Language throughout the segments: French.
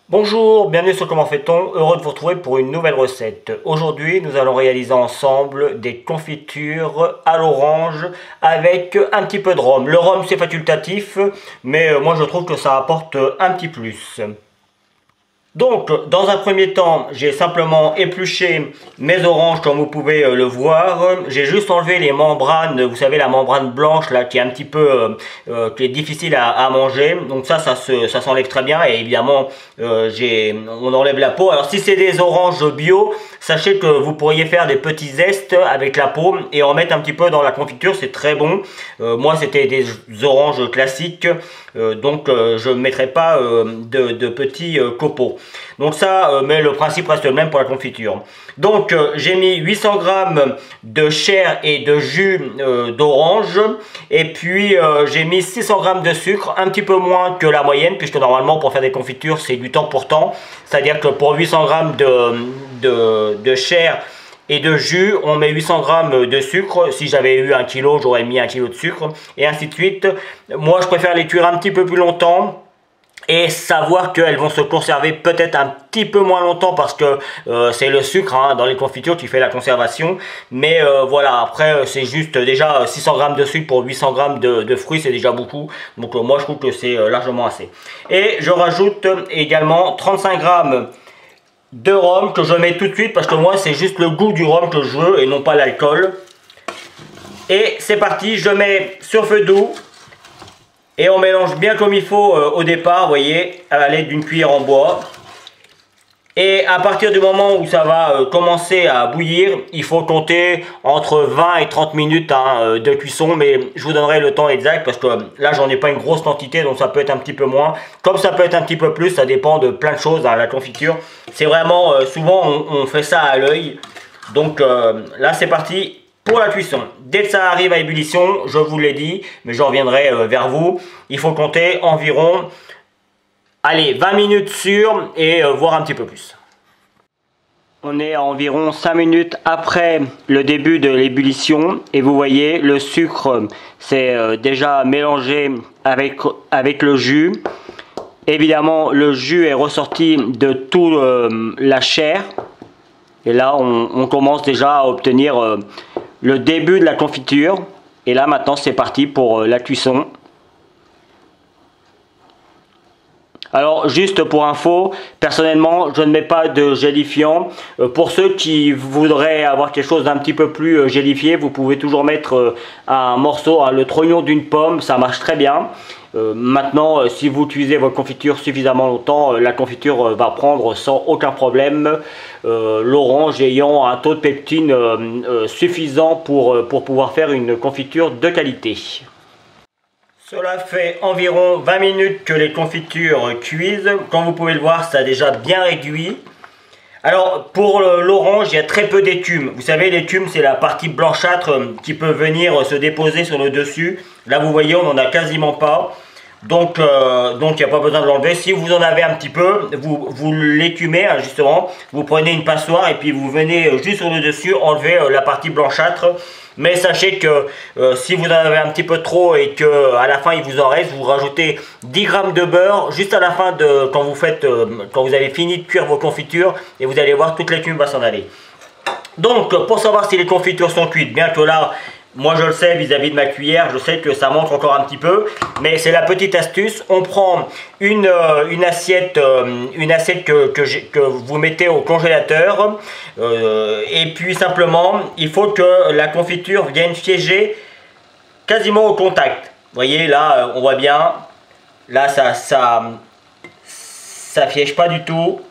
Bonjour, bienvenue sur Comment fait-on, heureux de vous retrouver pour une nouvelle recette. Aujourd'hui, nous allons réaliser ensemble des confitures à l'orange avec un petit peu de rhum. Le rhum c'est facultatif, mais moi je trouve que ça apporte un petit plus. Donc, dans un premier temps, j'ai simplement épluché mes oranges comme vous pouvez le voir. J'ai juste enlevé les membranes, vous savez la membrane blanche là qui est un petit peu, qui est difficile à manger. Donc ça s'enlève très bien et évidemment on enlève la peau. Alors si c'est des oranges bio, sachez que vous pourriez faire des petits zestes avec la peau et en mettre un petit peu dans la confiture, c'est très bon. Moi c'était des oranges classiques, donc je ne mettrai pas de petits copeaux. Donc ça, mais le principe reste le même pour la confiture. Donc j'ai mis 800 g de chair et de jus d'orange. Et puis j'ai mis 600 g de sucre, un petit peu moins que la moyenne, puisque normalement pour faire des confitures c'est du temps pour temps. C'est-à-dire que pour 800 g de chair et de jus, on met 800 g de sucre. Si j'avais eu 1 kg, j'aurais mis 1 kg de sucre, et ainsi de suite. Moi je préfère les cuire un petit peu plus longtemps et savoir qu'elles vont se conserver peut-être un petit peu moins longtemps parce que c'est le sucre hein, dans les confitures qui fait la conservation. Mais voilà, après c'est juste déjà 600 g de sucre pour 800 g de fruits, c'est déjà beaucoup. Donc moi je trouve que c'est largement assez. Et je rajoute également 35 g de rhum que je mets tout de suite parce que moi c'est juste le goût du rhum que je veux et non pas l'alcool. Et c'est parti, je mets sur feu doux. Et on mélange bien comme il faut au départ, vous voyez, à l'aide d'une cuillère en bois. Et à partir du moment où ça va commencer à bouillir, il faut compter entre 20 et 30 minutes hein, de cuisson. Mais je vous donnerai le temps exact parce que là, j'en ai pas une grosse quantité, donc ça peut être un petit peu moins. Comme ça peut être un petit peu plus, ça dépend de plein de choses. Hein, la confiture, c'est vraiment, souvent on fait ça à l'œil. Donc là, c'est parti. Pour la cuisson, dès que ça arrive à ébullition, je vous l'ai dit, mais je reviendrai vers vous, il faut compter environ, allez, 20 minutes sûres et voire un petit peu plus. On est à environ 5 minutes après le début de l'ébullition et vous voyez, le sucre s'est déjà mélangé avec le jus. Évidemment, le jus est ressorti de toute la chair et là, on commence déjà à obtenir le début de la confiture. Et là maintenant c'est parti pour la cuisson. Alors juste pour info, personnellement je ne mets pas de gélifiant. Pour ceux qui voudraient avoir quelque chose d'un petit peu plus gélifié, vous pouvez toujours mettre un morceau, le trognon d'une pomme, ça marche très bien. Maintenant si vous utilisez votre confiture suffisamment longtemps, la confiture va prendre sans aucun problème. L'orange ayant un taux de peptine suffisant pour pouvoir faire une confiture de qualité. Cela fait environ 20 minutes que les confitures cuisent. Comme vous pouvez le voir, ça a déjà bien réduit. Alors pour l'orange, il y a très peu d'écume. Vous savez, l'écume c'est la partie blanchâtre qui peut venir se déposer sur le dessus. Là vous voyez, on n'en a quasiment pas. Donc il n'y a pas besoin de l'enlever. Si vous en avez un petit peu, vous l'écumez hein, justement. Vous prenez une passoire et puis vous venez juste sur le dessus enlever la partie blanchâtre. Mais sachez que si vous en avez un petit peu trop et que à la fin il vous en reste, vous rajoutez 10 g de beurre juste à la fin de quand vous avez fini de cuire vos confitures et vous allez voir toute l'écume va s'en aller. Donc pour savoir si les confitures sont cuites, bien que là moi je le sais vis-à-vis de ma cuillère, je sais que ça manque encore un petit peu, mais c'est la petite astuce. On prend une assiette que vous mettez au congélateur et puis simplement il faut que la confiture vienne siéger quasiment au contact. Vous voyez là on voit bien, là ça fiège pas du tout.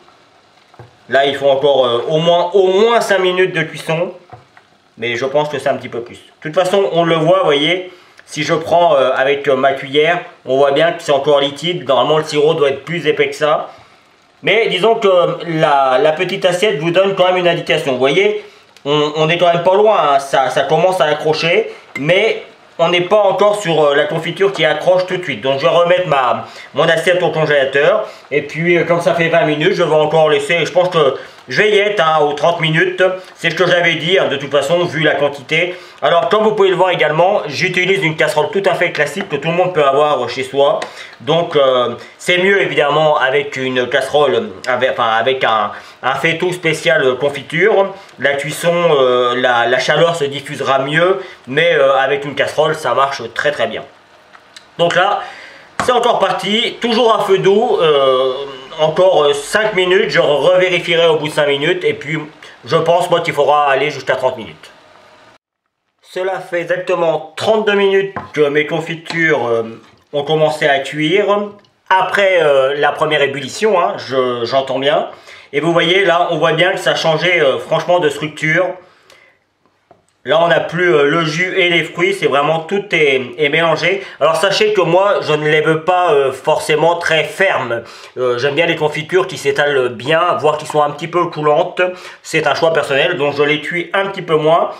Là il faut encore au moins 5 minutes de cuisson. Mais je pense que c'est un petit peu plus. De toute façon, on le voit, vous voyez, si je prends avec ma cuillère, on voit bien que c'est encore liquide. Normalement, le sirop doit être plus épais que ça. Mais disons que la petite assiette vous donne quand même une indication. Vous voyez, on est quand même pas loin, hein. Ça commence à accrocher, mais on n'est pas encore sur la confiture qui accroche tout de suite. Donc je vais remettre mon assiette au congélateur. Et puis comme ça fait 20 minutes, je vais encore laisser, je pense que je vais y être aux 30 minutes. C'est ce que j'avais dit de toute façon vu la quantité. Alors comme vous pouvez le voir également, j'utilise une casserole tout à fait classique que tout le monde peut avoir chez soi. Donc c'est mieux évidemment avec une casserole, avec un faitout spécial confiture. La cuisson, la chaleur se diffusera mieux, mais avec une casserole ça marche très très bien. Donc là, c'est encore parti, toujours à feu doux, encore 5 minutes, je revérifierai au bout de 5 minutes et puis je pense moi qu'il faudra aller jusqu'à 30 minutes. Cela fait exactement 32 minutes que mes confitures ont commencé à cuire. Après la première ébullition, hein, j'entends bien. Et vous voyez là, on voit bien que ça a changé franchement de structure. Là, on n'a plus le jus et les fruits, c'est vraiment tout est mélangé. Alors, sachez que moi, je ne les veux pas forcément très fermes. J'aime bien les confitures qui s'étalent bien, voire qui sont un petit peu coulantes. C'est un choix personnel, donc je les cuis un petit peu moins.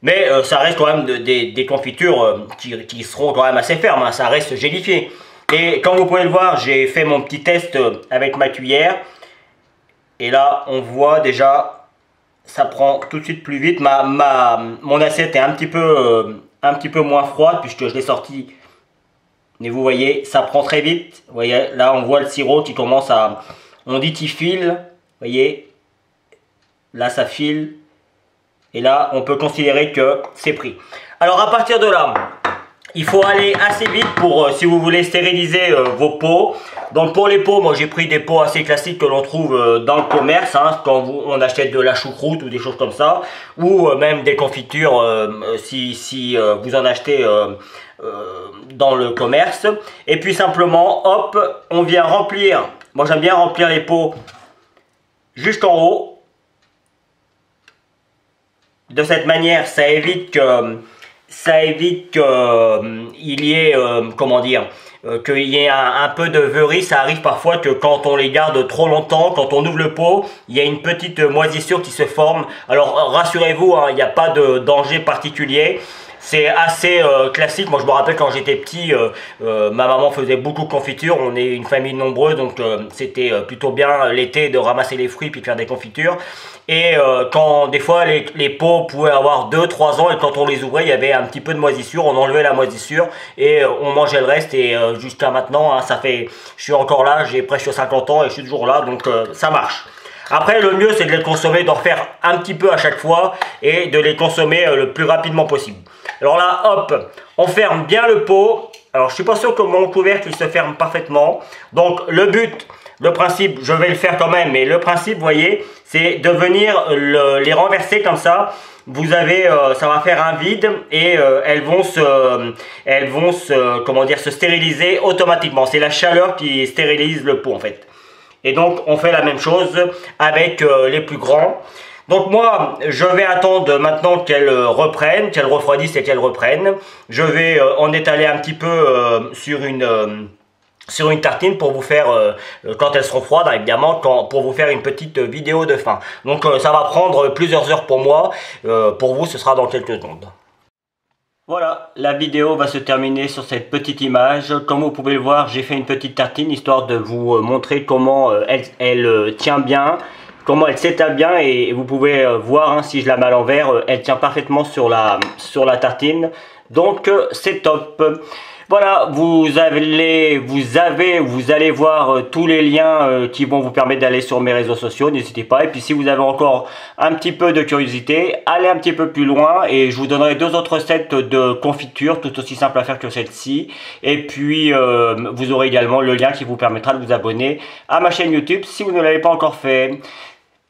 Mais ça reste quand même des confitures qui seront quand même assez fermes, hein, ça reste gélifié. Et comme vous pouvez le voir, j'ai fait mon petit test avec ma cuillère. Et là, on voit déjà... ça prend tout de suite plus vite. Mon assiette est un petit peu moins froide puisque je l'ai sorti. Mais vous voyez, ça prend très vite. Vous voyez, là on voit le sirop qui commence à... on dit qu'il file. Vous voyez, là ça file. Et là, on peut considérer que c'est pris. Alors à partir de là, il faut aller assez vite pour, si vous voulez stériliser vos pots. Donc pour les pots, moi j'ai pris des pots assez classiques que l'on trouve dans le commerce, hein, quand on achète de la choucroute ou des choses comme ça, ou même des confitures si vous en achetez dans le commerce. Et puis simplement, hop, on vient remplir. Moi j'aime bien remplir les pots jusqu'en haut. De cette manière, ça évite qu'il y ait, comment dire, qu'il y ait un peu de veurie. Ça arrive parfois que quand on les garde trop longtemps, quand on ouvre le pot, il y a une petite moisissure qui se forme. Alors rassurez-vous, hein, il n'y a pas de danger particulier. C'est assez classique. Moi je me rappelle quand j'étais petit, ma maman faisait beaucoup de confitures. On est une famille nombreuse, donc c'était plutôt bien l'été de ramasser les fruits puis de faire des confitures. Et quand des fois les pots pouvaient avoir 2-3 ans et quand on les ouvrait il y avait un petit peu de moisissure, on enlevait la moisissure et on mangeait le reste. Et jusqu'à maintenant, hein, je suis encore là, j'ai presque 50 ans et je suis toujours là, donc ça marche. Après, le mieux c'est de les consommer, d'en refaire un petit peu à chaque fois et de les consommer le plus rapidement possible. Alors là, hop, on ferme bien le pot. Alors je suis pas sûr que mon couvercle il se ferme parfaitement. Donc le but, le principe, je vais le faire quand même, mais le principe, vous voyez, c'est de venir les renverser comme ça. Vous avez, ça va faire un vide et elles vont comment dire, se stériliser automatiquement. C'est la chaleur qui stérilise le pot en fait. Et donc on fait la même chose avec les plus grands. Donc moi, je vais attendre maintenant qu'elles reprennent, qu'elles refroidissent et qu'elles reprennent. Je vais en étaler un petit peu sur une tartine pour vous faire, quand elles seront froides, évidemment, pour vous faire une petite vidéo de fin. Donc ça va prendre plusieurs heures pour moi. Pour vous, ce sera dans quelques secondes. Voilà, la vidéo va se terminer sur cette petite image. Comme vous pouvez le voir, j'ai fait une petite tartine histoire de vous montrer comment elle tient bien, comment elle s'étale bien. Et vous pouvez voir, hein, si je la mets à l'envers, elle tient parfaitement sur la tartine. Donc c'est top. Voilà, vous allez voir tous les liens qui vont vous permettre d'aller sur mes réseaux sociaux, n'hésitez pas. Et puis si vous avez encore un petit peu de curiosité, allez un petit peu plus loin et je vous donnerai 2 autres sets de confiture, tout aussi simple à faire que celle-ci. Et puis vous aurez également le lien qui vous permettra de vous abonner à ma chaîne YouTube si vous ne l'avez pas encore fait.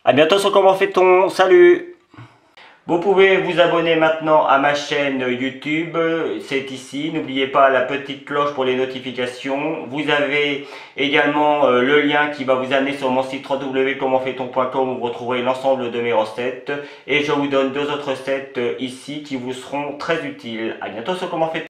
À bientôt sur Comment fait-on, salut! Vous pouvez vous abonner maintenant à ma chaîne YouTube, c'est ici. N'oubliez pas la petite cloche pour les notifications. Vous avez également le lien qui va vous amener sur mon site www.commentfaiton.com où vous retrouverez l'ensemble de mes recettes. Et je vous donne 2 autres recettes ici qui vous seront très utiles. À bientôt sur Comment fait-on.